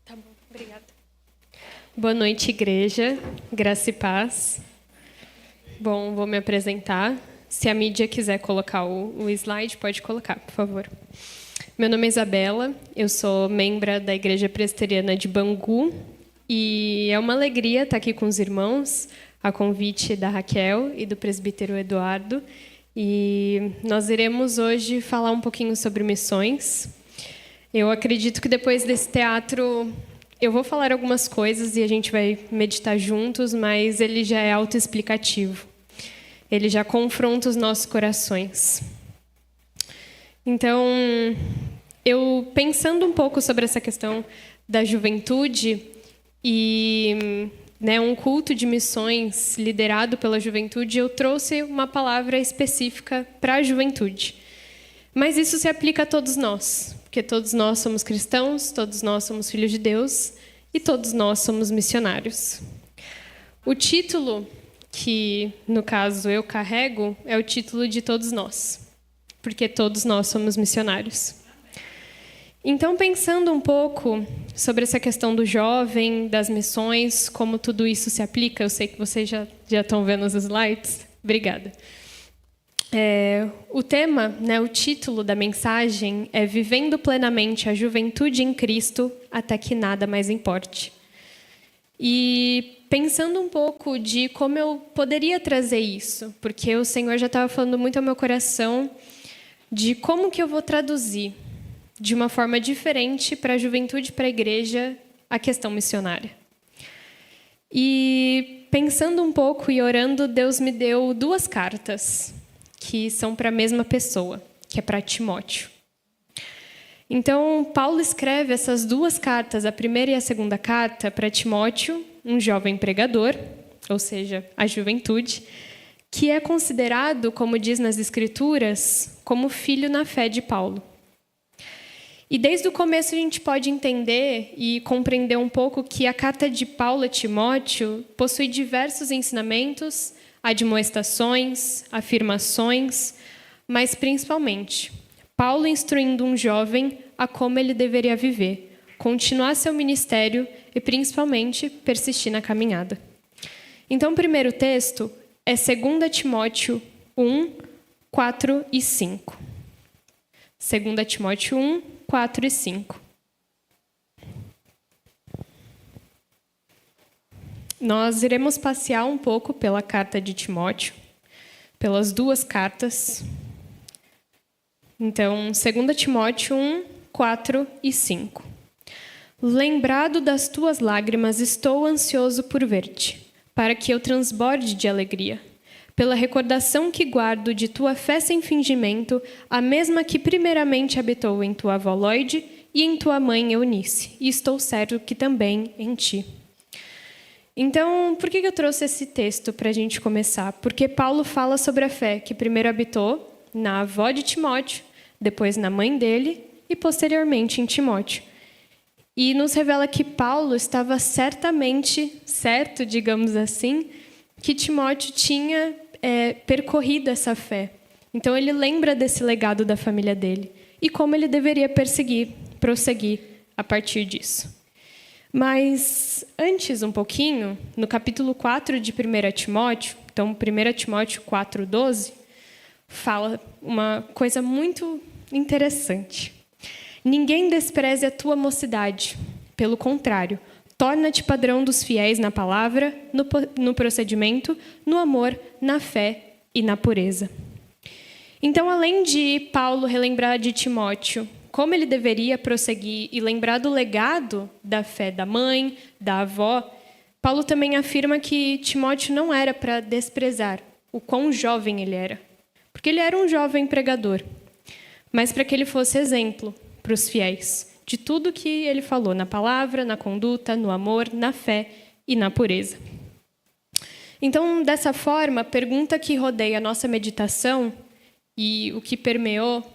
Tá bom, obrigada. Boa noite, igreja. Graça e paz. Bom, vou me apresentar. Se a mídia quiser colocar o slide, pode colocar, por favor. Meu nome é Isabela, eu sou membro da Igreja Presbiteriana de Bangu e é uma alegria estar aqui com os irmãos, a convite da Raquel e do presbítero Eduardo. E nós iremos hoje falar um pouquinho sobre missões. Eu acredito que depois desse teatro eu vou falar algumas coisas e a gente vai meditar juntos, mas ele já é autoexplicativo. Ele já confronta os nossos corações. Então, eu pensando um pouco sobre essa questão da juventude e um culto de missões liderado pela juventude, eu trouxe uma palavra específica para a juventude. Mas isso se aplica a todos nós, porque todos nós somos cristãos, todos nós somos filhos de Deus e todos nós somos missionários. O título que, no caso, eu carrego é o título de todos nós, porque todos nós somos missionários. Então, pensando um pouco sobre essa questão do jovem, das missões, como tudo isso se aplica, eu sei que vocês já estão vendo os slides. Obrigada. O tema, o título da mensagem é Vivendo plenamente a juventude em Cristo até que nada mais importe. E pensando um pouco de como eu poderia trazer isso, porque o Senhor já estava falando muito ao meu coração de como que eu vou traduzir de uma forma diferente para a juventude, para a igreja, a questão missionária. E pensando um pouco e orando, Deus me deu 2 cartas que são para a mesma pessoa, que é para Timóteo. Então, Paulo escreve essas 2 cartas, a primeira e a segunda carta, para Timóteo, um jovem pregador, ou seja, a juventude, que é considerado, como diz nas Escrituras, como filho na fé de Paulo. E desde o começo a gente pode entender e compreender um pouco que a carta de Paulo a Timóteo possui diversos ensinamentos, admoestações, afirmações, mas principalmente Paulo instruindo um jovem a como ele deveria viver, continuar seu ministério e principalmente persistir na caminhada. Então o primeiro texto é 2 Timóteo 1, 4 e 5. 2 Timóteo 1, 4 e 5. Nós iremos passear um pouco pela carta de Timóteo, pelas 2 cartas. Então, 2 Timóteo 1, 4 e 5. Lembrado das tuas lágrimas, estou ansioso por ver-te, para que eu transborde de alegria. Pela recordação que guardo de tua fé sem fingimento, a mesma que primeiramente habitou em tua avó Loide e em tua mãe Eunice, e estou certo que também em ti. Então, por que eu trouxe esse texto para a gente começar? Porque Paulo fala sobre a fé que primeiro habitou na avó de Timóteo, depois na mãe dele e posteriormente em Timóteo. E nos revela que Paulo estava certamente certo, digamos assim, que Timóteo tinha percorrido essa fé. Então, ele lembra desse legado da família dele e como ele deveria prosseguir a partir disso. Mas, antes um pouquinho, no capítulo 4 de 1 Timóteo, então 1 Timóteo 4:12, fala uma coisa muito interessante. Ninguém despreze a tua mocidade, pelo contrário, torna-te padrão dos fiéis na palavra, no procedimento, no amor, na fé e na pureza. Então, além de Paulo relembrar de Timóteo como ele deveria prosseguir e lembrar do legado da fé da mãe, da avó, Paulo também afirma que Timóteo não era para desprezar o quão jovem ele era, porque ele era um jovem pregador, mas para que ele fosse exemplo para os fiéis de tudo que ele falou na palavra, na conduta, no amor, na fé e na pureza. Então, dessa forma, a pergunta que rodeia a nossa meditação e o que permeou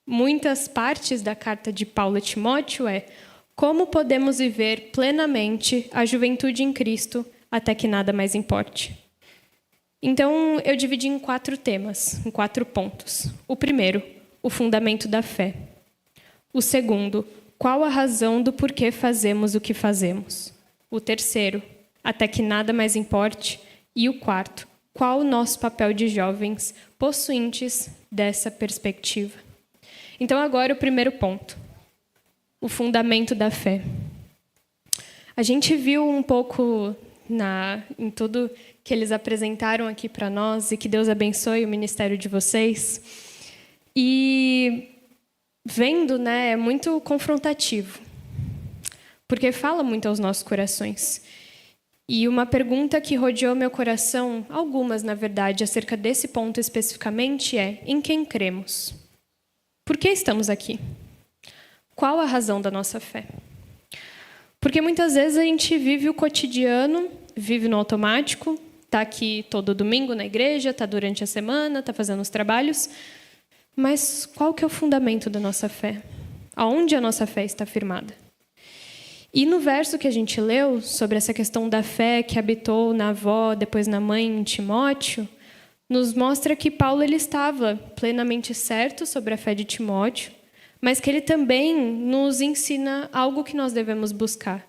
muitas partes da carta de Paulo a Timóteo é: como podemos viver plenamente a juventude em Cristo até que nada mais importe? Então, eu dividi em 4 temas, em 4 pontos. O primeiro, o fundamento da fé. O segundo, qual a razão do porquê fazemos o que fazemos? O terceiro, até que nada mais importe. E o quarto, qual o nosso papel de jovens possuintes dessa perspectiva? Então, agora o primeiro ponto, o fundamento da fé. A gente viu um pouco em tudo que eles apresentaram aqui para nós, e que Deus abençoe o ministério de vocês. E vendo, é muito confrontativo, porque fala muito aos nossos corações. E uma pergunta que rodeou meu coração, algumas, na verdade, acerca desse ponto especificamente é: em quem cremos? Por que estamos aqui? Qual a razão da nossa fé? Porque muitas vezes a gente vive o cotidiano, vive no automático, está aqui todo domingo na igreja, está durante a semana, está fazendo os trabalhos, mas qual que é o fundamento da nossa fé? Aonde a nossa fé está firmada? E no verso que a gente leu, sobre essa questão da fé que habitou na avó, depois na mãe, em Timóteo, nos mostra que Paulo ele estava plenamente certo sobre a fé de Timóteo, mas que ele também nos ensina algo que nós devemos buscar,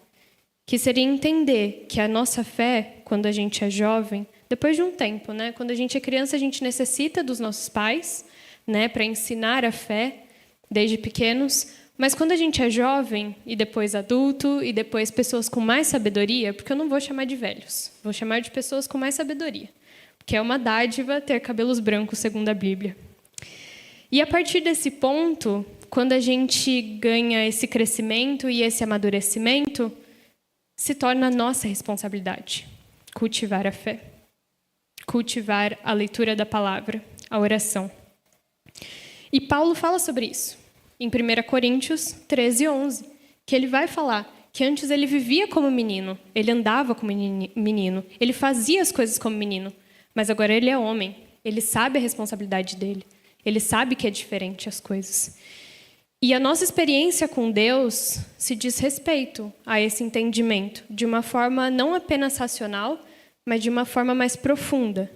que seria entender que a nossa fé, quando a gente é jovem, depois de um tempo, quando a gente é criança, a gente necessita dos nossos pais, para ensinar a fé desde pequenos, mas quando a gente é jovem, e depois adulto, e depois pessoas com mais sabedoria, porque eu não vou chamar de velhos, vou chamar de pessoas com mais sabedoria, porque é uma dádiva ter cabelos brancos, segundo a Bíblia. E a partir desse ponto, quando a gente ganha esse crescimento e esse amadurecimento, se torna a nossa responsabilidade cultivar a fé, cultivar a leitura da palavra, a oração. E Paulo fala sobre isso em 1 Coríntios 13:11, que ele vai falar que antes ele vivia como menino, ele andava como menino, ele fazia as coisas como menino, mas agora ele é homem, ele sabe a responsabilidade dele, ele sabe que é diferente as coisas. E a nossa experiência com Deus se diz respeito a esse entendimento, de uma forma não apenas racional, mas de uma forma mais profunda,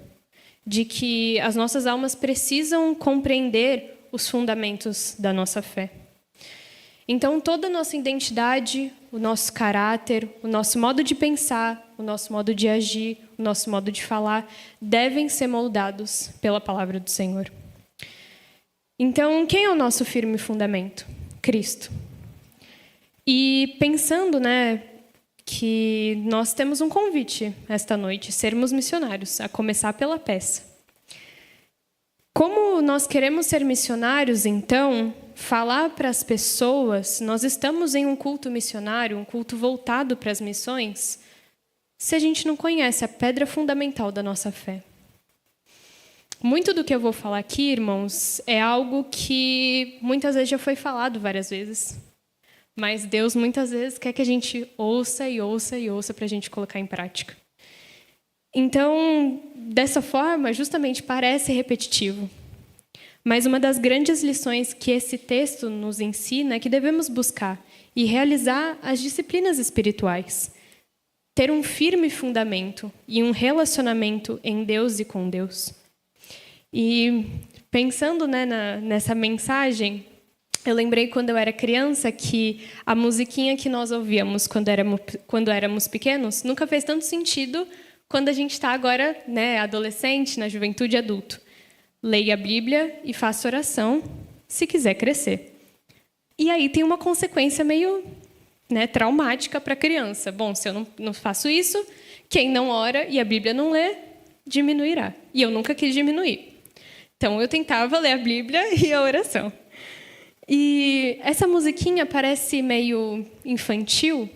de que as nossas almas precisam compreender os fundamentos da nossa fé. Então, toda a nossa identidade, o nosso caráter, o nosso modo de pensar, o nosso modo de agir, o nosso modo de falar, devem ser moldados pela palavra do Senhor. Então, quem é o nosso firme fundamento? Cristo. E pensando, que nós temos um convite esta noite, sermos missionários, a começar pela peça. Como nós queremos ser missionários, então, falar para as pessoas, nós estamos em um culto missionário, um culto voltado para as missões, se a gente não conhece a pedra fundamental da nossa fé. Muito do que eu vou falar aqui, irmãos, é algo que muitas vezes já foi falado várias vezes, mas Deus muitas vezes quer que a gente ouça e ouça e ouça para a gente colocar em prática. Então, dessa forma, justamente parece repetitivo. Mas uma das grandes lições que esse texto nos ensina é que devemos buscar e realizar as disciplinas espirituais. Ter um firme fundamento e um relacionamento em Deus e com Deus. E pensando nessa mensagem, eu lembrei quando eu era criança que a musiquinha que nós ouvíamos quando éramos pequenos nunca fez tanto sentido quando a gente está agora, adolescente, na juventude, adulto. Leia a Bíblia e faça oração, se quiser crescer. E aí tem uma consequência meio traumática para a criança. Bom, se eu não faço isso, quem não ora e a Bíblia não lê, diminuirá. E eu nunca quis diminuir. Então, eu tentava ler a Bíblia e a oração. E essa musiquinha parece meio infantil,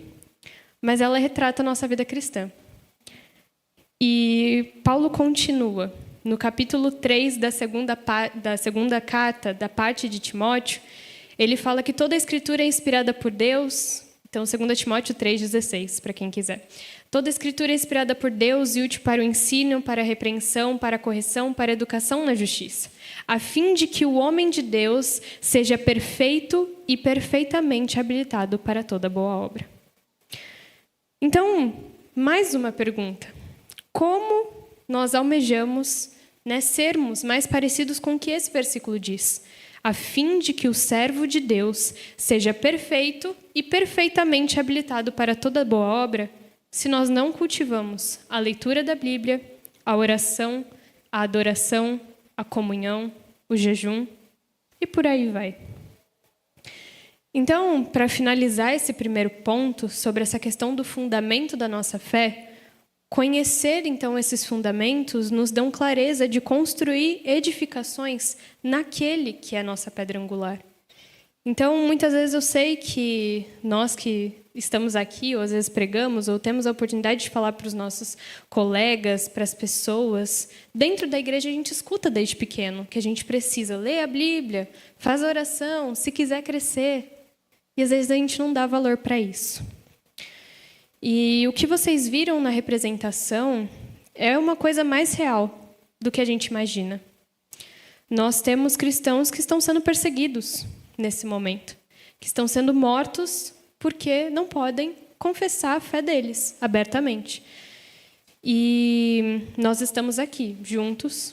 mas ela retrata a nossa vida cristã. E Paulo continua, no capítulo 3 da segunda carta, da parte de Timóteo, ele fala que toda a Escritura é inspirada por Deus. Então, 2 Timóteo 3,16, para quem quiser. Toda a Escritura é inspirada por Deus e útil para o ensino, para a repreensão, para a correção, para a educação na justiça, a fim de que o homem de Deus seja perfeito e perfeitamente habilitado para toda boa obra. Então, mais uma pergunta. Como nós almejamos sermos mais parecidos com o que esse versículo diz? a fim de que o servo de Deus seja perfeito e perfeitamente habilitado para toda boa obra, se nós não cultivamos a leitura da Bíblia, a oração, a adoração, a comunhão, o jejum e por aí vai. Então, para finalizar esse primeiro ponto sobre essa questão do fundamento da nossa fé, conhecer então esses fundamentos nos dão clareza de construir edificações naquele que é a nossa pedra angular. Então, muitas vezes eu sei que nós que estamos aqui, ou às vezes pregamos, ou temos a oportunidade de falar para os nossos colegas, para as pessoas, dentro da igreja a gente escuta desde pequeno que a gente precisa ler a Bíblia, faz a oração, se quiser crescer. E às vezes a gente não dá valor para isso. E o que vocês viram na representação é uma coisa mais real do que a gente imagina. Nós temos cristãos que estão sendo perseguidos nesse momento, que estão sendo mortos porque não podem confessar a fé deles abertamente. E nós estamos aqui, juntos,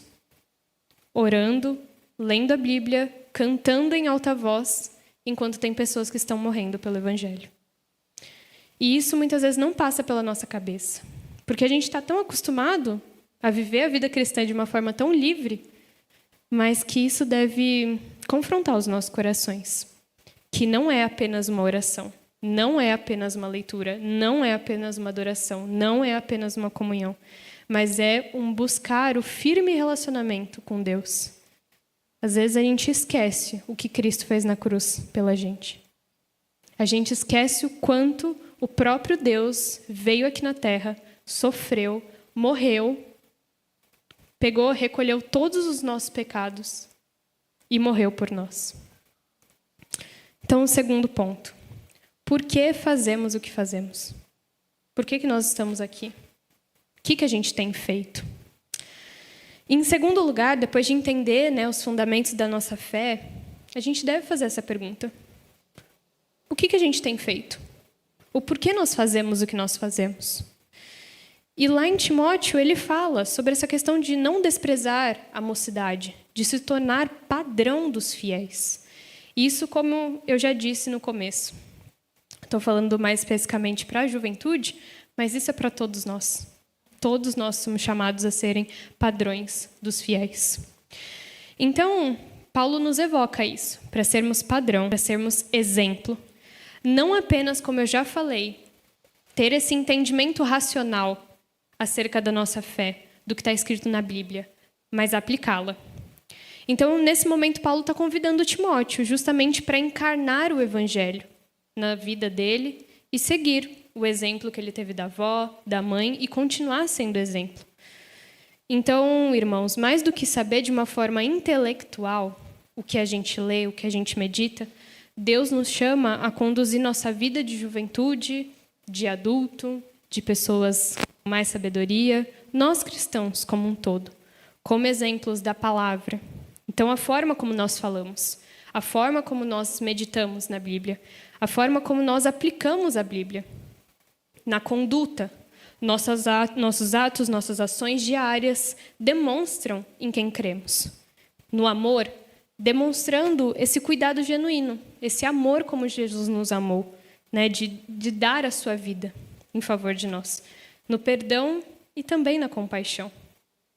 orando, lendo a Bíblia, cantando em alta voz, enquanto tem pessoas que estão morrendo pelo Evangelho. E isso muitas vezes não passa pela nossa cabeça, porque a gente está tão acostumado a viver a vida cristã de uma forma tão livre, mas que isso deve confrontar os nossos corações, que não é apenas uma oração, não é apenas uma leitura, não é apenas uma adoração, não é apenas uma comunhão, mas é um buscar o firme relacionamento com Deus. Às vezes a gente esquece o que Cristo fez na cruz pela gente. A gente esquece o quanto o próprio Deus veio aqui na Terra, sofreu, morreu, pegou, recolheu todos os nossos pecados e morreu por nós. Então, o segundo ponto. Por que fazemos o que fazemos? Por que nós estamos aqui? O que a gente tem feito? Em segundo lugar, depois de entender, os fundamentos da nossa fé, a gente deve fazer essa pergunta. O que a gente tem feito? O porquê nós fazemos o que nós fazemos? E lá em Timóteo, ele fala sobre essa questão de não desprezar a mocidade, de se tornar padrão dos fiéis. Isso, como eu já disse no começo. Estou falando mais especificamente para a juventude, mas isso é para todos nós. Todos nós somos chamados a serem padrões dos fiéis. Então, Paulo nos evoca isso, para sermos padrão, para sermos exemplo. Não apenas, como eu já falei, ter esse entendimento racional acerca da nossa fé, do que está escrito na Bíblia, mas aplicá-la. Então, nesse momento, Paulo está convidando Timóteo justamente para encarnar o Evangelho na vida dele e seguir o exemplo que ele teve da avó, da mãe, e continuar sendo exemplo. Então, irmãos, mais do que saber de uma forma intelectual o que a gente lê, o que a gente medita, Deus nos chama a conduzir nossa vida de juventude, de adulto, de pessoas com mais sabedoria, nós cristãos como um todo, como exemplos da palavra. Então, a forma como nós falamos, a forma como nós meditamos na Bíblia, a forma como nós aplicamos a Bíblia, na conduta, nossos atos, nossas ações diárias demonstram em quem cremos. No amor, demonstrando esse cuidado genuíno, esse amor como Jesus nos amou, de dar a sua vida em favor de nós. No perdão e também na compaixão.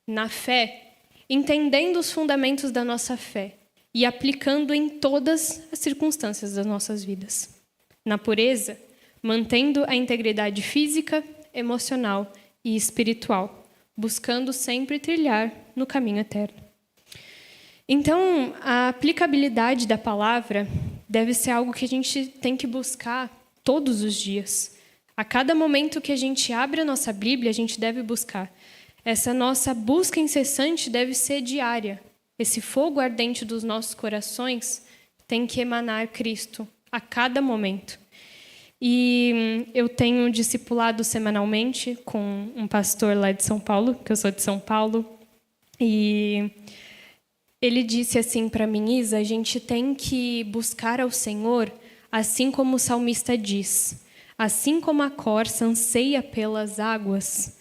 Na fé, entendendo os fundamentos da nossa fé e aplicando em todas as circunstâncias das nossas vidas. Na pureza, mantendo a integridade física, emocional e espiritual, buscando sempre trilhar no caminho eterno. Então, a aplicabilidade da palavra deve ser algo que a gente tem que buscar todos os dias. A cada momento que a gente abre a nossa Bíblia, a gente deve buscar. Essa nossa busca incessante deve ser diária. Esse fogo ardente dos nossos corações tem que emanar Cristo a cada momento. E eu tenho discipulado semanalmente com um pastor lá de São Paulo, que eu sou de São Paulo, e ele disse assim para mim: Isa, a gente tem que buscar ao Senhor, assim como o salmista diz, assim como a corça anseia pelas águas,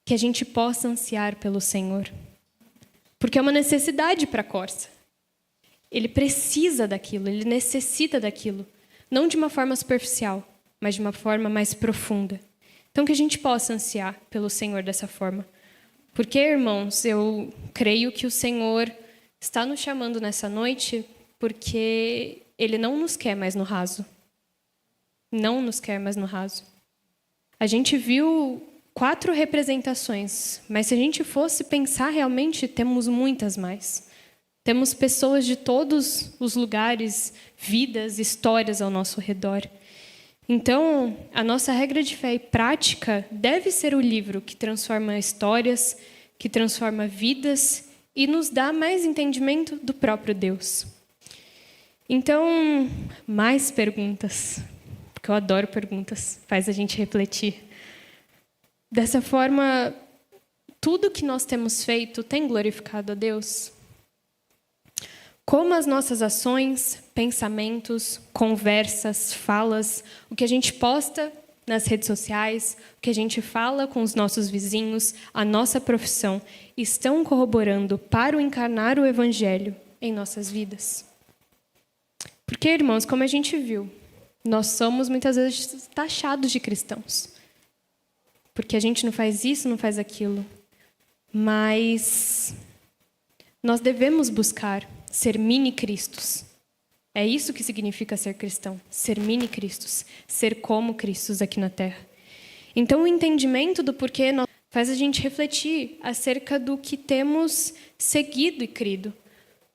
que a gente possa ansiar pelo Senhor. Porque é uma necessidade para a corça. Ele precisa daquilo, ele necessita daquilo. Não de uma forma superficial, mas de uma forma mais profunda. Então, que a gente possa ansiar pelo Senhor dessa forma. Porque, irmãos, eu creio que o Senhor está nos chamando nessa noite porque Ele não nos quer mais no raso. Não nos quer mais no raso. A gente viu 4 representações, mas se a gente fosse pensar realmente, temos muitas mais. Temos pessoas de todos os lugares, vidas, histórias ao nosso redor. Então, a nossa regra de fé e prática deve ser o livro que transforma histórias, que transforma vidas e nos dá mais entendimento do próprio Deus. Então, mais perguntas, porque eu adoro perguntas, faz a gente refletir. Dessa forma, tudo que nós temos feito tem glorificado a Deus? Como as nossas ações, pensamentos, conversas, falas, o que a gente posta nas redes sociais, o que a gente fala com os nossos vizinhos, a nossa profissão, estão corroborando para o encarnar o Evangelho em nossas vidas? Porque, irmãos, como a gente viu, nós somos muitas vezes taxados de cristãos. Porque a gente não faz isso, não faz aquilo. Mas nós devemos buscar ser mini-cristos. É isso que significa ser cristão. Ser mini-cristos. Ser como Cristos aqui na Terra. Então, o entendimento do porquê faz a gente refletir acerca do que temos seguido e crido.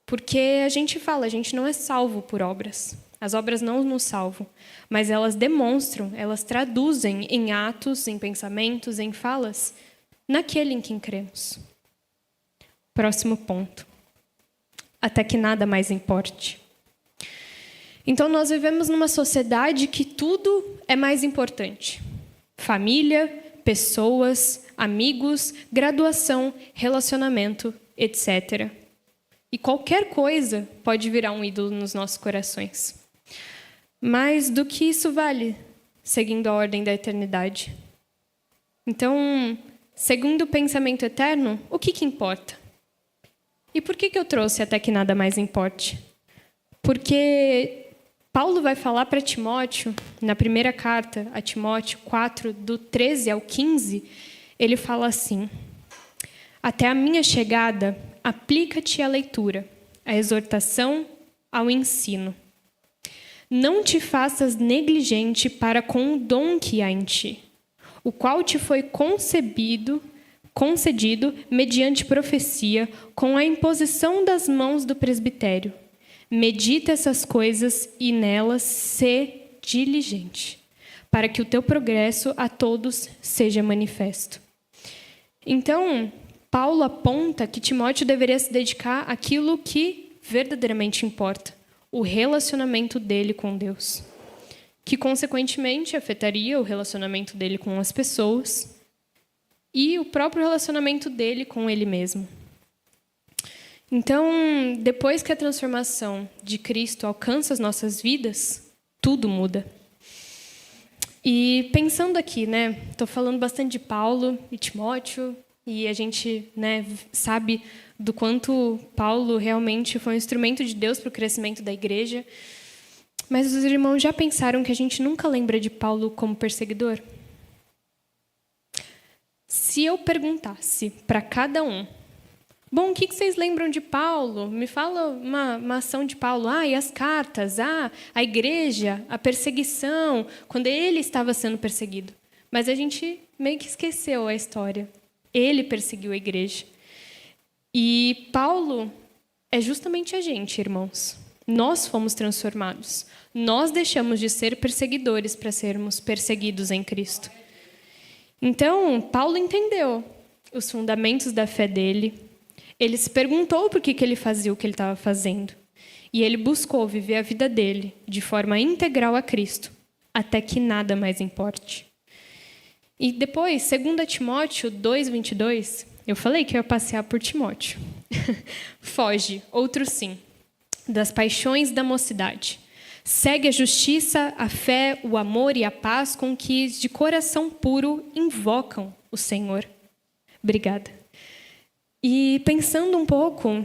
Porque a gente fala, a gente não é salvo por obras. As obras não nos salvam. Mas elas demonstram, elas traduzem em atos, em pensamentos, em falas, naquele em quem cremos. Próximo ponto. Até que nada mais importe. Então, nós vivemos numa sociedade que tudo é mais importante. Família, pessoas, amigos, graduação, relacionamento, etc. E qualquer coisa pode virar um ídolo nos nossos corações. Mas do que isso vale, seguindo a ordem da eternidade? Então, segundo o pensamento eterno, o que importa? E por que eu trouxe até que nada mais importe? Porque Paulo vai falar para Timóteo, na primeira carta a Timóteo 4, do 13 ao 15, ele fala assim: até a minha chegada, aplica-te à leitura, à exortação, ao ensino. Não te faças negligente para com o dom que há em ti, o qual te foi concedido mediante profecia, com a imposição das mãos do presbitério. Medita essas coisas e nelas sê diligente, para que o teu progresso a todos seja manifesto. Então, Paulo aponta que Timóteo deveria se dedicar àquilo que verdadeiramente importa, o relacionamento dele com Deus, que consequentemente afetaria o relacionamento dele com as pessoas e o próprio relacionamento dele com ele mesmo. Então, depois que a transformação de Cristo alcança as nossas vidas, tudo muda. E pensando aqui, estou falando bastante de Paulo e Timóteo, e a gente, sabe do quanto Paulo realmente foi um instrumento de Deus para o crescimento da igreja. Mas os irmãos já pensaram que a gente nunca lembra de Paulo como perseguidor? Se eu perguntasse para cada um, bom, o que vocês lembram de Paulo? Me fala uma ação de Paulo. E as cartas, a igreja, a perseguição, quando ele estava sendo perseguido. Mas a gente meio que esqueceu a história. Ele perseguiu a igreja. E Paulo é justamente a gente, irmãos. Nós fomos transformados. Nós deixamos de ser perseguidores para sermos perseguidos em Cristo. Então, Paulo entendeu os fundamentos da fé dele. Ele se perguntou por que ele fazia o que ele estava fazendo. E ele buscou viver a vida dele de forma integral a Cristo, até que nada mais importe. E depois, 2 Timóteo 2:22, eu falei que eu ia passear por Timóteo. Foge, outro sim, das paixões da mocidade. Segue a justiça, a fé, o amor e a paz com que de coração puro invocam o Senhor. Obrigada. E pensando um pouco,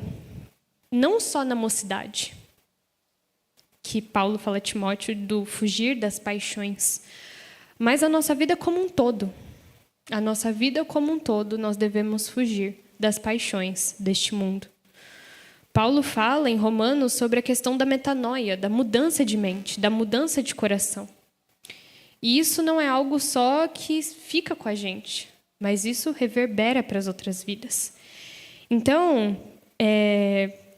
não só na mocidade, que Paulo fala a Timóteo do fugir das paixões, mas a nossa vida como um todo. A nossa vida como um todo, nós devemos fugir das paixões deste mundo. Paulo fala em Romanos sobre a questão da metanoia, da mudança de mente, da mudança de coração. E isso não é algo só que fica com a gente, mas isso reverbera para as outras vidas. Então,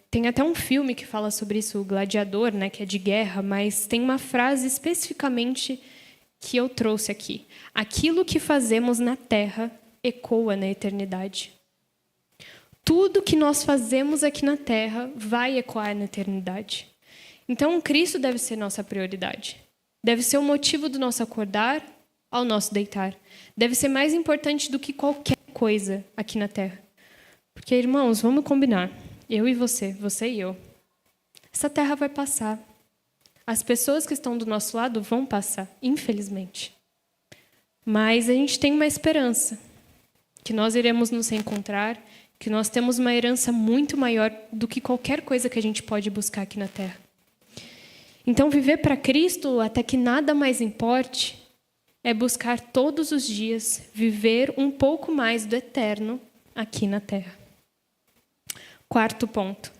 tem até um filme que fala sobre isso, o Gladiador, né, que é de guerra, mas tem uma frase especificamente que eu trouxe aqui. Aquilo que fazemos na terra ecoa na eternidade. Tudo que nós fazemos aqui na terra vai ecoar na eternidade. Então, Cristo deve ser nossa prioridade. Deve ser o motivo do nosso acordar ao nosso deitar. Deve ser mais importante do que qualquer coisa aqui na terra. Porque, irmãos, vamos combinar. Eu e você e eu. Essa terra vai passar. As pessoas que estão do nosso lado vão passar, infelizmente. Mas a gente tem uma esperança, que nós iremos nos reencontrar, que nós temos uma herança muito maior do que qualquer coisa que a gente pode buscar aqui na terra. Então, viver para Cristo, até que nada mais importe, é buscar todos os dias viver um pouco mais do eterno aqui na terra. Quarto ponto.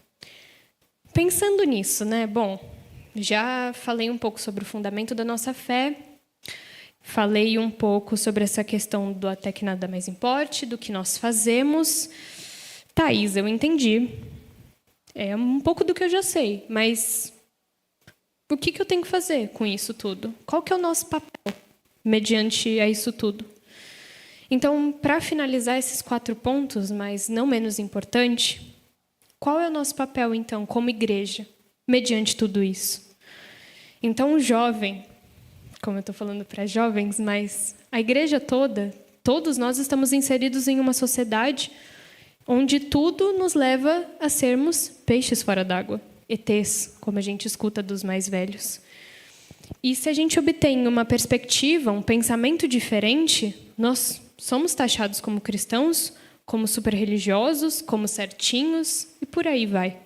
Pensando nisso, né? Bom, já falei um pouco sobre o fundamento da nossa fé, falei um pouco sobre essa questão do até que nada mais importe, do que nós fazemos. Thaís, eu entendi. É um pouco do que eu já sei, mas o que eu tenho que fazer com isso tudo? Qual que é o nosso papel mediante a isso tudo? Então, para finalizar esses 4 pontos, mas não menos importante, qual é o nosso papel, então, como igreja, mediante tudo isso? Então, o jovem, como eu estou falando para jovens, mas a igreja toda, todos nós estamos inseridos em uma sociedade onde tudo nos leva a sermos peixes fora d'água, ETs, como a gente escuta dos mais velhos. E se a gente obtém uma perspectiva, um pensamento diferente, nós somos taxados como cristãos, como super religiosos, como certinhos, e por aí vai.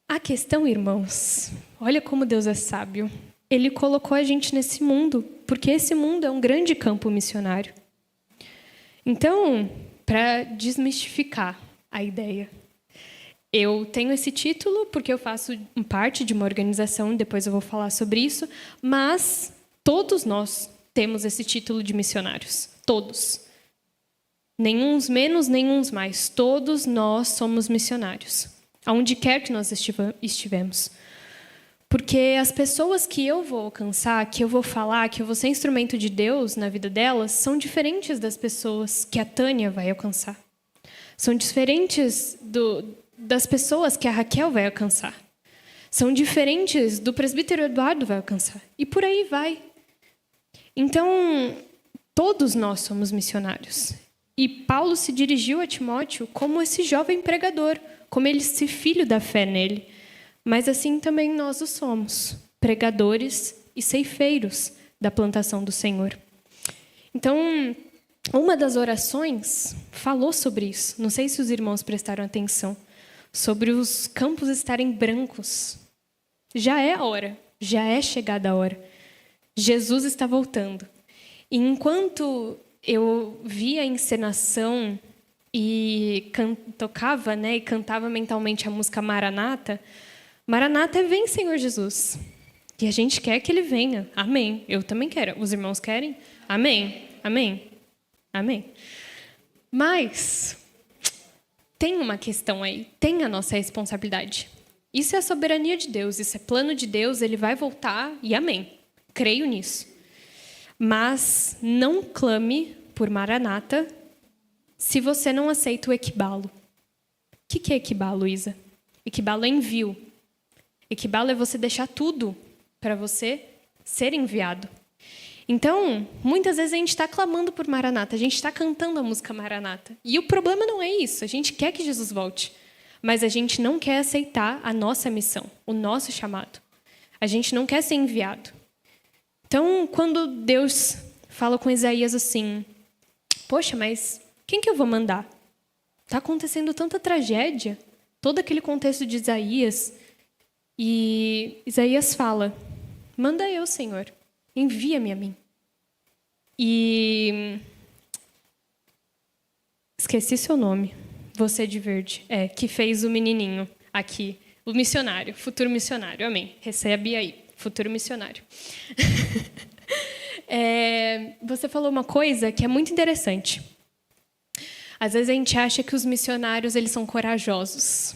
A questão, irmãos, olha como Deus é sábio. Ele colocou a gente nesse mundo, porque esse mundo é um grande campo missionário. Então, para desmistificar a ideia, eu tenho esse título porque eu faço parte de uma organização, depois eu vou falar sobre isso, mas todos nós temos esse título de missionários. Todos. Nenhuns menos, nenhuns mais. Todos nós somos missionários. Aonde quer que nós estivemos. Porque as pessoas que eu vou alcançar, que eu vou falar, que eu vou ser instrumento de Deus na vida delas, são diferentes das pessoas que a Tânia vai alcançar. São diferentes das pessoas que a Raquel vai alcançar. São diferentes do presbítero Eduardo vai alcançar. E por aí vai. Então, todos nós somos missionários. E Paulo se dirigiu a Timóteo como esse jovem pregador, como esse filho da fé nele. Mas assim também nós o somos, pregadores e ceifeiros da plantação do Senhor. Então, uma das orações falou sobre isso. Não sei se os irmãos prestaram atenção. Sobre os campos estarem brancos. Já é a hora, já é chegada a hora. Jesus está voltando. E enquanto eu via a encenação e tocava, né, e cantava mentalmente a música Maranata, Maranata é vem, Senhor Jesus. E a gente quer que ele venha. Amém. Eu também quero. Os irmãos querem? Amém. Amém. Amém. Mas tem uma questão aí. Tem a nossa responsabilidade. Isso é a soberania de Deus. Isso é plano de Deus. Ele vai voltar e amém. Creio nisso. Mas não clame por Maranata se você não aceita o equibalo. O que é equibalo, Isa? Equibalo é envio. Equibalo é você deixar tudo para você ser enviado. Então, muitas vezes a gente está clamando por Maranata, a gente está cantando a música Maranata. E o problema não é isso, a gente quer que Jesus volte, mas a gente não quer aceitar a nossa missão, o nosso chamado. A gente não quer ser enviado. Então, quando Deus fala com Isaías assim, poxa, mas quem que eu vou mandar? Está acontecendo tanta tragédia, todo aquele contexto de Isaías. E Isaías fala: manda eu, Senhor, envia-me a mim. E esqueci seu nome, você de verde, que fez o menininho aqui, o missionário, futuro missionário, amém. Recebe aí, futuro missionário. Você falou uma coisa que é muito interessante. Às vezes a gente acha que os missionários eles são corajosos.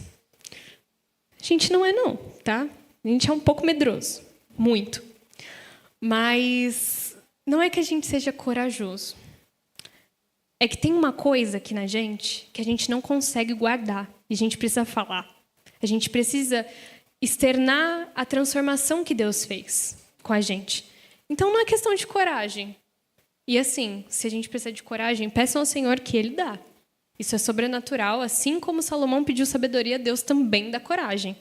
A gente não é não, tá? A gente é um pouco medroso, muito. Mas não é que a gente seja corajoso. É que tem uma coisa aqui na gente que a gente não consegue guardar e a gente precisa falar. A gente precisa externar a transformação que Deus fez com a gente. Então não é questão de coragem. E assim, se a gente precisa de coragem, peçam ao Senhor que Ele dá. Isso é sobrenatural, assim como Salomão pediu sabedoria, Deus também dá coragem.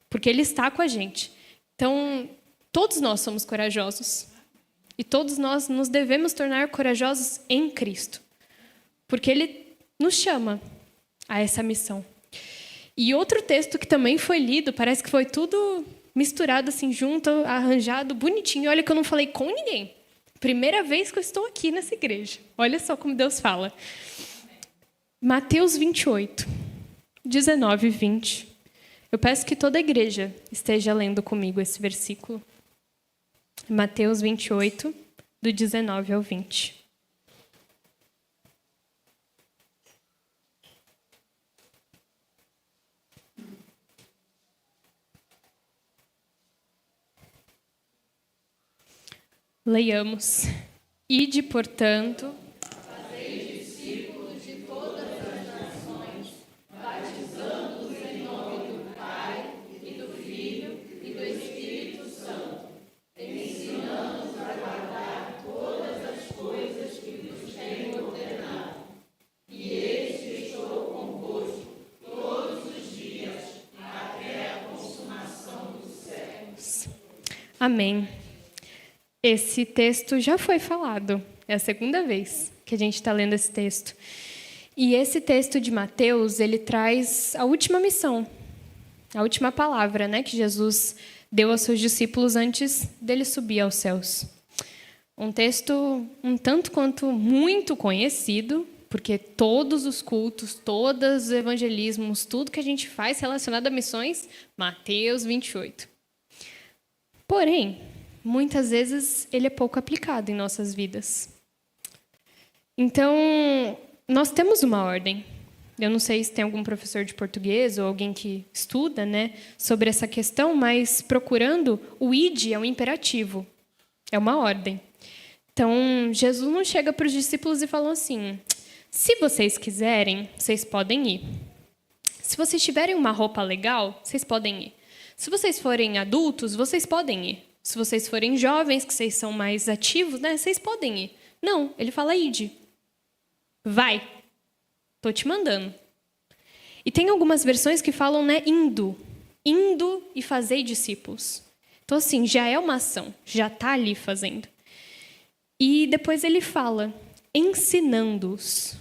Porque Ele está com a gente. Então, todos nós somos corajosos. E todos nós nos devemos tornar corajosos em Cristo. Porque Ele nos chama a essa missão. E outro texto que também foi lido, parece que foi tudo misturado assim junto, arranjado, bonitinho. Olha que eu não falei com ninguém. Primeira vez que eu estou aqui nessa igreja. Olha só como Deus fala. Mateus 28, 19 e 20. Eu peço que toda a igreja esteja lendo comigo esse versículo. Mateus 28, do 19 ao 20. Leiamos. Ide, portanto, fazei discípulos de todas as nações, batizando-os em nome do Pai, e do Filho, e do Espírito Santo, ensinando-os a guardar todas as coisas que vos tenho ordenado. E eis que estou convosco todos os dias, até a consumação dos séculos. Amém. Esse texto já foi falado. É a segunda vez que a gente está lendo esse texto. E esse texto de Mateus, ele traz a última missão, a última palavra, né, que Jesus deu aos seus discípulos antes dele subir aos céus. Um texto um tanto quanto muito conhecido, porque todos os cultos, todos os evangelismos, tudo que a gente faz relacionado a missões, Mateus 28. Porém, muitas vezes ele é pouco aplicado em nossas vidas. Então, nós temos uma ordem. Eu não sei se tem algum professor de português ou alguém que estuda, né, sobre essa questão, mas procurando, o id é um imperativo. É uma ordem. Então, Jesus não chega para os discípulos e fala assim: se vocês quiserem, vocês podem ir. Se vocês tiverem uma roupa legal, vocês podem ir. Se vocês forem adultos, vocês podem ir. Se vocês forem jovens, que vocês são mais ativos, né, vocês podem ir. Não, ele fala: ide. Vai. Estou te mandando. E tem algumas versões que falam, né, indo. Indo e fazei discípulos. Então, assim, já é uma ação. Já está ali fazendo. E depois ele fala, ensinando-os.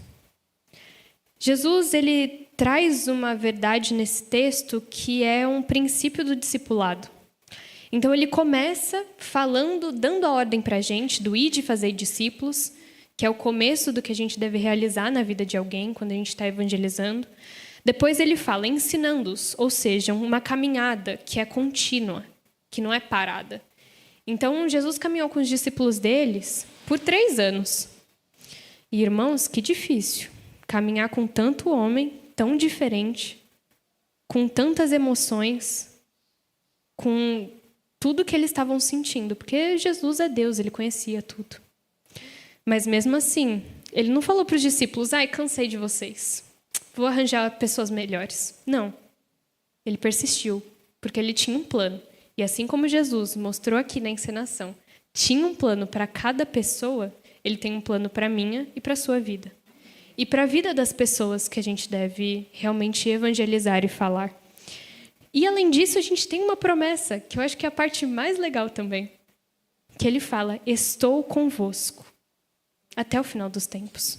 Jesus, ele traz uma verdade nesse texto que é um princípio do discipulado. Então, ele começa falando, dando a ordem para a gente, do ide e fazei discípulos, que é o começo do que a gente deve realizar na vida de alguém, quando a gente está evangelizando. Depois ele fala, ensinando-os, ou seja, uma caminhada que é contínua, que não é parada. Então, Jesus caminhou com os discípulos deles por 3 anos. E, irmãos, que difícil caminhar com tanto homem, tão diferente, com tantas emoções, com tudo que eles estavam sentindo, porque Jesus é Deus, ele conhecia tudo. Mas mesmo assim, ele não falou para os discípulos: ai, cansei de vocês, vou arranjar pessoas melhores. Não. Ele persistiu, porque ele tinha um plano. E assim como Jesus mostrou aqui na encenação, tinha um plano para cada pessoa, ele tem um plano para a minha e para a sua vida. E para a vida das pessoas que a gente deve realmente evangelizar e falar. E, além disso, a gente tem uma promessa, que eu acho que é a parte mais legal também. Que ele fala: estou convosco até o final dos tempos.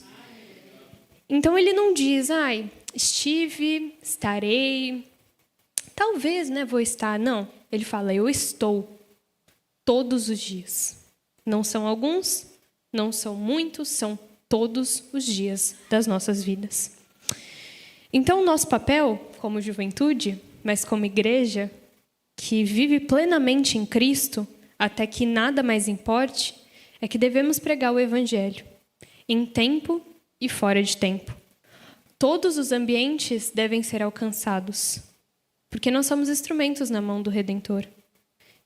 Então, ele não diz: ai, estive, estarei, talvez, né, vou estar. Não, ele fala: eu estou todos os dias. Não são alguns, não são muitos, são todos os dias das nossas vidas. Então, o nosso papel, como juventude, mas como igreja, que vive plenamente em Cristo, até que nada mais importe, é que devemos pregar o Evangelho, em tempo e fora de tempo. Todos os ambientes devem ser alcançados, porque nós somos instrumentos na mão do Redentor.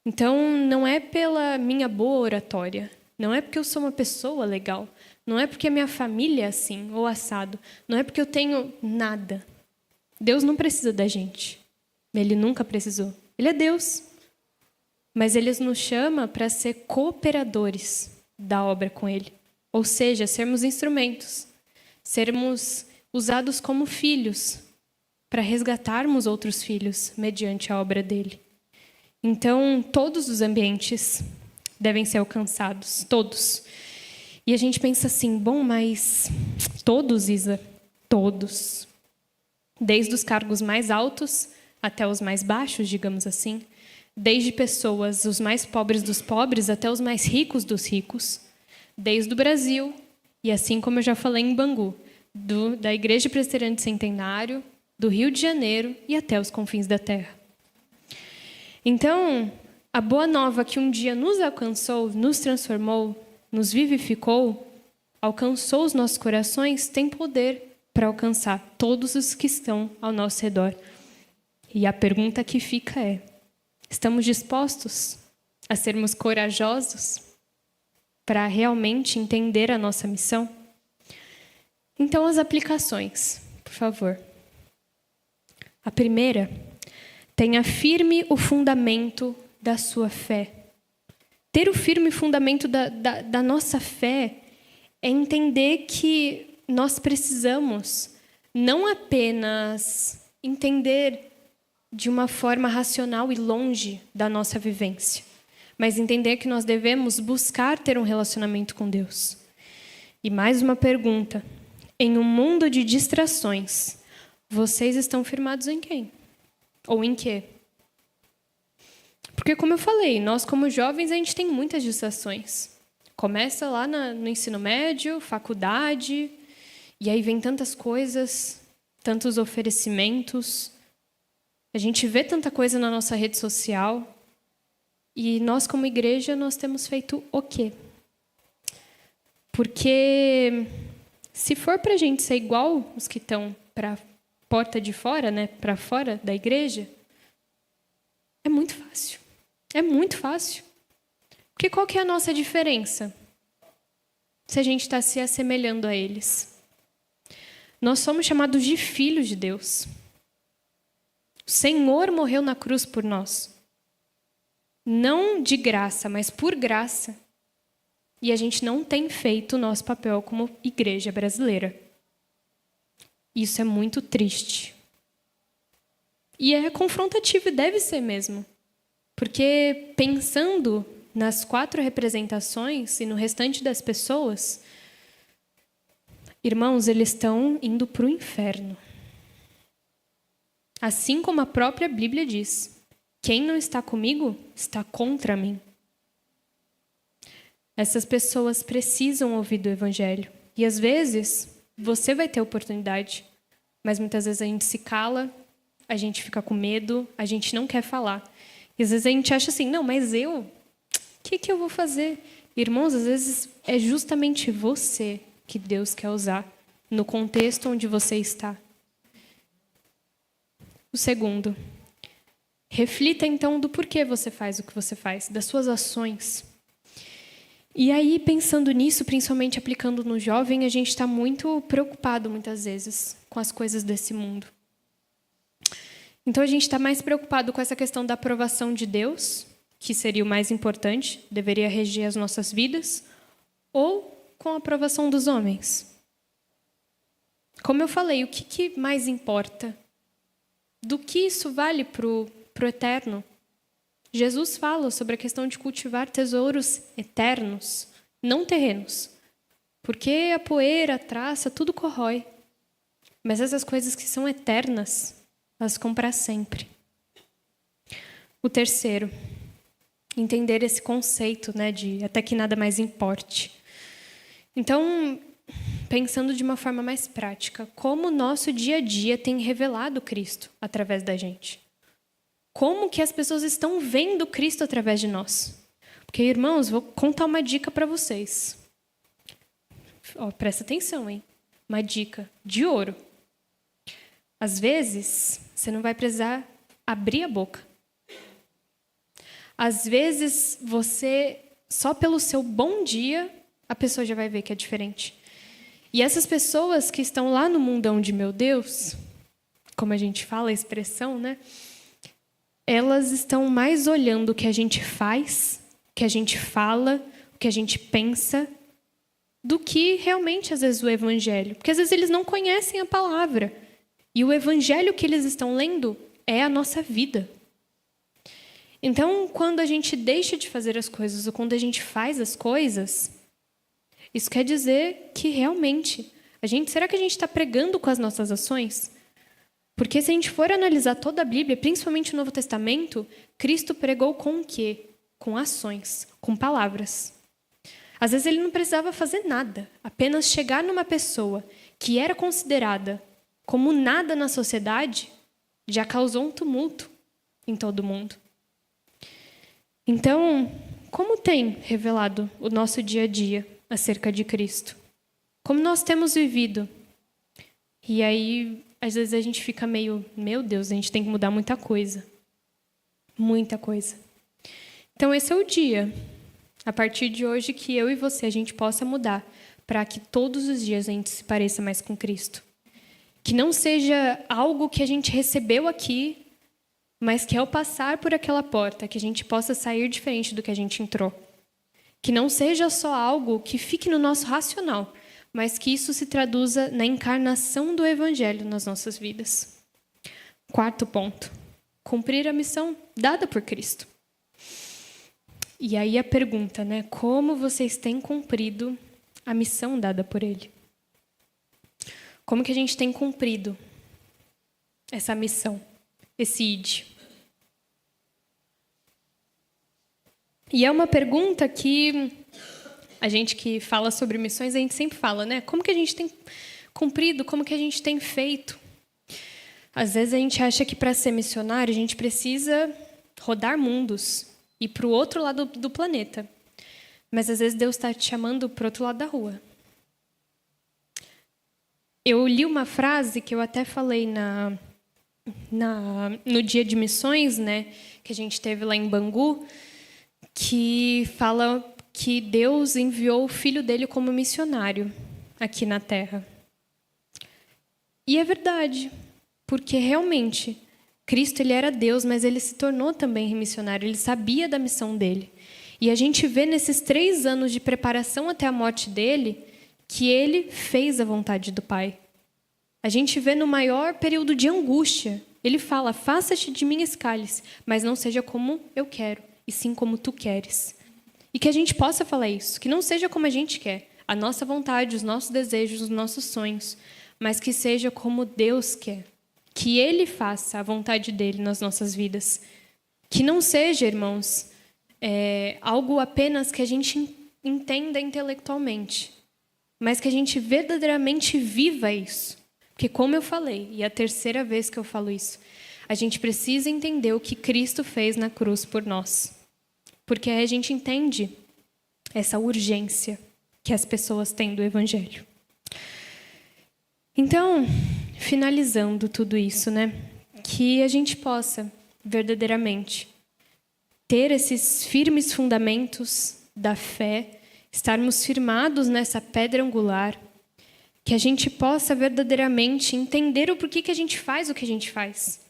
Então, não é pela minha boa oratória, não é porque eu sou uma pessoa legal, não é porque a minha família é assim ou assado, não é porque eu tenho nada. Deus não precisa da gente. Ele nunca precisou. Ele é Deus. Mas Ele nos chama para ser cooperadores da obra com Ele. Ou seja, sermos instrumentos, sermos usados como filhos para resgatarmos outros filhos mediante a obra dele. Então, todos os ambientes devem ser alcançados, todos. E a gente pensa assim, bom, mas todos, Isa? Todos. Desde os cargos mais altos até os mais baixos, digamos assim. Desde pessoas, os mais pobres dos pobres, até os mais ricos dos ricos. Desde o Brasil, e assim como eu já falei em Bangu, da Igreja Presbiteriana de Centenário, do Rio de Janeiro e até os confins da terra. Então, a boa nova que um dia nos alcançou, nos transformou, nos vivificou, alcançou os nossos corações, tem poder para alcançar todos os que estão ao nosso redor. E a pergunta que fica é: estamos dispostos a sermos corajosos para realmente entender a nossa missão? Então, as aplicações, por favor. A primeira: tenha firme o fundamento da sua fé. Ter o firme fundamento da nossa fé é entender que nós precisamos não apenas entender de uma forma racional e longe da nossa vivência, mas entender que nós devemos buscar ter um relacionamento com Deus. E mais uma pergunta: em um mundo de distrações, vocês estão firmados em quem? Ou em quê? Porque, como eu falei, nós como jovens, a gente tem muitas distrações. Começa lá no ensino médio, faculdade, e aí vem tantas coisas, tantos oferecimentos. A gente vê tanta coisa na nossa rede social. E nós, como igreja, nós temos feito o quê? Porque se for para a gente ser igual os que estão para a porta de fora, né, para fora da igreja, é muito fácil. É muito fácil. Porque qual que é a nossa diferença? Se a gente está se assemelhando a eles. Nós somos chamados de filhos de Deus. O Senhor morreu na cruz por nós. Não de graça, mas por graça. E a gente não tem feito o nosso papel como igreja brasileira. Isso é muito triste. E é confrontativo, e deve ser mesmo. Porque pensando nas 4 representações e no restante das pessoas, irmãos, eles estão indo para o inferno. Assim como a própria Bíblia diz: quem não está comigo, está contra mim. Essas pessoas precisam ouvir do Evangelho. E às vezes, você vai ter oportunidade, mas muitas vezes a gente se cala, a gente fica com medo, a gente não quer falar. E às vezes a gente acha assim, não, mas o que eu vou fazer? Irmãos, às vezes é justamente você que Deus quer usar no contexto onde você está. O segundo, reflita então do porquê você faz o que você faz, das suas ações. E aí, pensando nisso, principalmente aplicando no jovem, a gente está muito preocupado, muitas vezes, com as coisas desse mundo. Então, a gente está mais preocupado com essa questão da aprovação de Deus, que seria o mais importante, deveria reger as nossas vidas, ou com a aprovação dos homens. Como eu falei, o que mais importa? Do que isso vale para o eterno? Jesus fala sobre a questão de cultivar tesouros eternos, não terrenos. Porque a poeira, a traça, tudo corrói. Mas essas coisas que são eternas, elas ficam para sempre. O terceiro, entender esse conceito, né, de até que nada mais importe. Então, pensando de uma forma mais prática, como o nosso dia a dia tem revelado Cristo através da gente? Como que as pessoas estão vendo Cristo através de nós? Porque, irmãos, vou contar uma dica para vocês. Presta atenção, hein? Uma dica de ouro. Às vezes, você não vai precisar abrir a boca. Às vezes, você, só pelo seu bom dia, a pessoa já vai ver que é diferente. E essas pessoas que estão lá no mundão de meu Deus, como a gente fala, a expressão, né? Elas estão mais olhando o que a gente faz, o que a gente fala, o que a gente pensa, do que realmente, às vezes, o evangelho. Porque, às vezes, eles não conhecem a palavra. E o evangelho que eles estão lendo é a nossa vida. Então, quando a gente deixa de fazer as coisas ou quando a gente faz as coisas, isso quer dizer que realmente, será que a gente está pregando com as nossas ações? Porque se a gente for analisar toda a Bíblia, principalmente o Novo Testamento, Cristo pregou com o quê? Com ações, com palavras. Às vezes ele não precisava fazer nada, apenas chegar numa pessoa que era considerada como nada na sociedade, já causou um tumulto em todo mundo. Então, como tem revelado o nosso dia a dia acerca de Cristo? Como nós temos vivido? E aí, às vezes a gente fica meio, meu Deus, a gente tem que mudar muita coisa. Muita coisa. Então, esse é o dia, a partir de hoje, que eu e você, a gente possa mudar, para que todos os dias a gente se pareça mais com Cristo. Que não seja algo que a gente recebeu aqui, mas que ao passar por aquela porta, que a gente possa sair diferente do que a gente entrou. Que não seja só algo que fique no nosso racional, mas que isso se traduza na encarnação do Evangelho nas nossas vidas. Quarto ponto, cumprir a missão dada por Cristo. E aí a pergunta, né? Como vocês têm cumprido a missão dada por Ele? Como que a gente tem cumprido essa missão, esse ID? E é uma pergunta que a gente que fala sobre missões, a gente sempre fala, né? Como que a gente tem cumprido? Como que a gente tem feito? Às vezes a gente acha que para ser missionário a gente precisa rodar mundos, ir para o outro lado do planeta. Mas às vezes Deus está te chamando para o outro lado da rua. Eu li uma frase que eu até falei no dia de missões, né, que a gente teve lá em Bangu, que fala que Deus enviou o Filho dele como missionário aqui na Terra. E é verdade, porque realmente Cristo ele era Deus, mas ele se tornou também missionário, ele sabia da missão dele. E a gente vê nesses 3 anos de preparação até a morte dele, que ele fez a vontade do Pai. A gente vê no maior período de angústia, ele fala, afasta-te de mim esse cálice, mas não seja como eu quero, e sim como tu queres. E que a gente possa falar isso, que não seja como a gente quer, a nossa vontade, os nossos desejos, os nossos sonhos, mas que seja como Deus quer. Que Ele faça a vontade dEle nas nossas vidas. Que não seja, irmãos, algo apenas que a gente entenda intelectualmente, mas que a gente verdadeiramente viva isso. Porque, como eu falei, e é a 3ª vez que eu falo isso, a gente precisa entender o que Cristo fez na cruz por nós. Porque aí a gente entende essa urgência que as pessoas têm do Evangelho. Então, finalizando tudo isso, né? Que a gente possa, verdadeiramente, ter esses firmes fundamentos da fé, estarmos firmados nessa pedra angular, que a gente possa verdadeiramente entender o porquê que a gente faz o que a gente faz.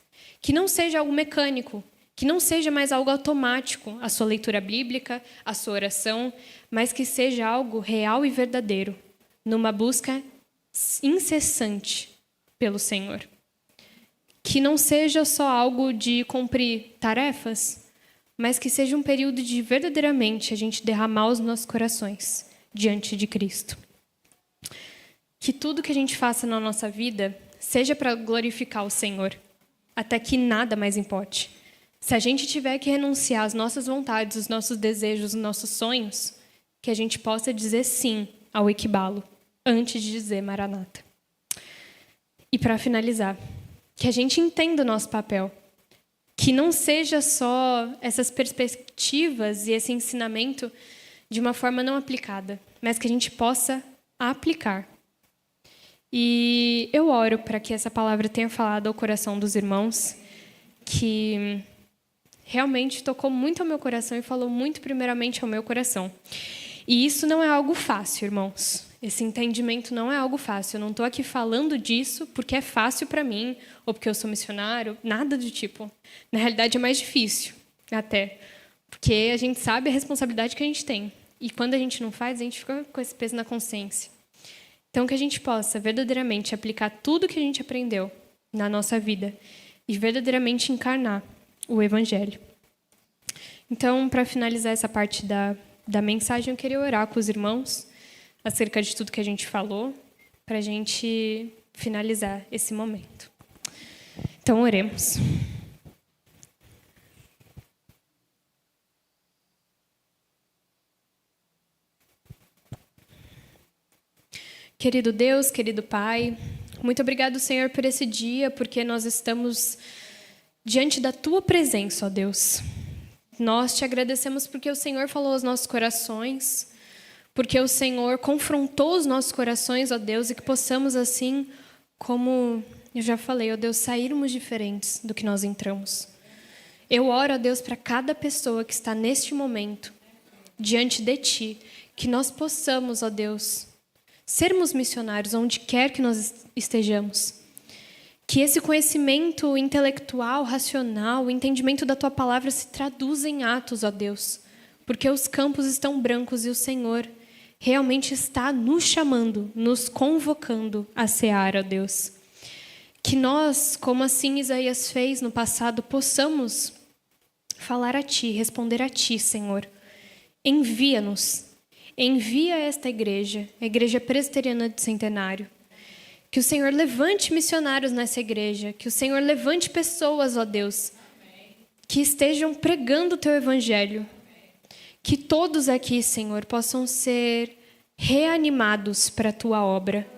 Que não seja algo mecânico, que não seja mais algo automático, a sua leitura bíblica, a sua oração, mas que seja algo real e verdadeiro, numa busca incessante pelo Senhor. Que não seja só algo de cumprir tarefas, mas que seja um período de verdadeiramente a gente derramar os nossos corações diante de Cristo. Que tudo que a gente faça na nossa vida seja para glorificar o Senhor, até que nada mais importe. Se a gente tiver que renunciar às nossas vontades, os nossos desejos, os nossos sonhos, que a gente possa dizer sim ao equibalo, antes de dizer Maranata. E para finalizar, que a gente entenda o nosso papel. Que não seja só essas perspectivas e esse ensinamento de uma forma não aplicada, mas que a gente possa aplicar. E eu oro para que essa palavra tenha falado ao coração dos irmãos, que realmente tocou muito ao meu coração e falou muito primeiramente ao meu coração. E isso não é algo fácil, irmãos. Esse entendimento não é algo fácil. Eu não estou aqui falando disso porque é fácil para mim, ou porque eu sou missionário, nada do tipo. Na realidade, é mais difícil, até. Porque a gente sabe a responsabilidade que a gente tem. E quando a gente não faz, a gente fica com esse peso na consciência. Então, que a gente possa verdadeiramente aplicar tudo que a gente aprendeu na nossa vida e verdadeiramente encarnar o Evangelho. Então, para finalizar essa parte da mensagem, eu queria orar com os irmãos acerca de tudo que a gente falou, para a gente finalizar esse momento. Então, oremos. Querido Deus, querido Pai, muito obrigado, Senhor, por esse dia, porque nós estamos diante da Tua presença, ó Deus. Nós te agradecemos porque o Senhor falou aos nossos corações, porque o Senhor confrontou os nossos corações, ó Deus, e que possamos, assim, como eu já falei, ó Deus, sairmos diferentes do que nós entramos. Eu oro, ó Deus, para cada pessoa que está neste momento, diante de Ti, que nós possamos, ó Deus, sermos missionários onde quer que nós estejamos. Que esse conhecimento intelectual, racional, o entendimento da Tua palavra se traduza em atos, ó Deus, porque os campos estão brancos e o Senhor realmente está nos chamando, nos convocando a seara, ó Deus. Que nós, como assim Isaías fez no passado, possamos falar a Ti, responder a Ti, Senhor. Envia-nos, envia esta igreja, a Igreja Presbiteriana de Centenário. Que o Senhor levante missionários nessa igreja, que o Senhor levante pessoas, ó Deus, que estejam pregando o Teu Evangelho. Que todos aqui, Senhor, possam ser reanimados para a Tua obra.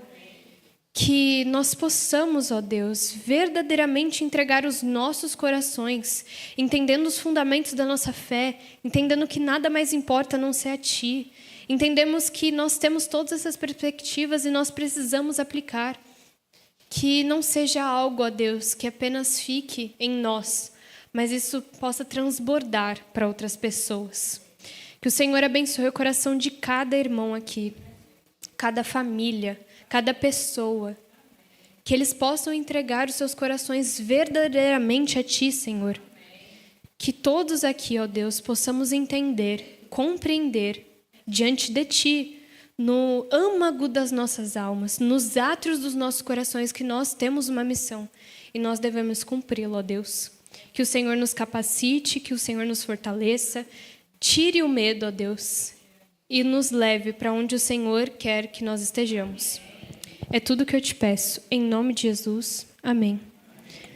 Que nós possamos, ó Deus, verdadeiramente entregar os nossos corações, entendendo os fundamentos da nossa fé, entendendo que nada mais importa a não ser a Ti. Entendemos que nós temos todas essas perspectivas e nós precisamos aplicar. Que não seja algo, ó Deus, que apenas fique em nós, mas isso possa transbordar para outras pessoas. Que o Senhor abençoe o coração de cada irmão aqui, cada família, cada pessoa. Que eles possam entregar os seus corações verdadeiramente a Ti, Senhor. Que todos aqui, ó Deus, possamos entender, compreender, diante de Ti, no âmago das nossas almas, nos átrios dos nossos corações, que nós temos uma missão e nós devemos cumpri-la, ó Deus. Que o Senhor nos capacite, que o Senhor nos fortaleça, tire o medo, ó Deus, e nos leve para onde o Senhor quer que nós estejamos. É tudo que eu te peço. Em nome de Jesus. Amém.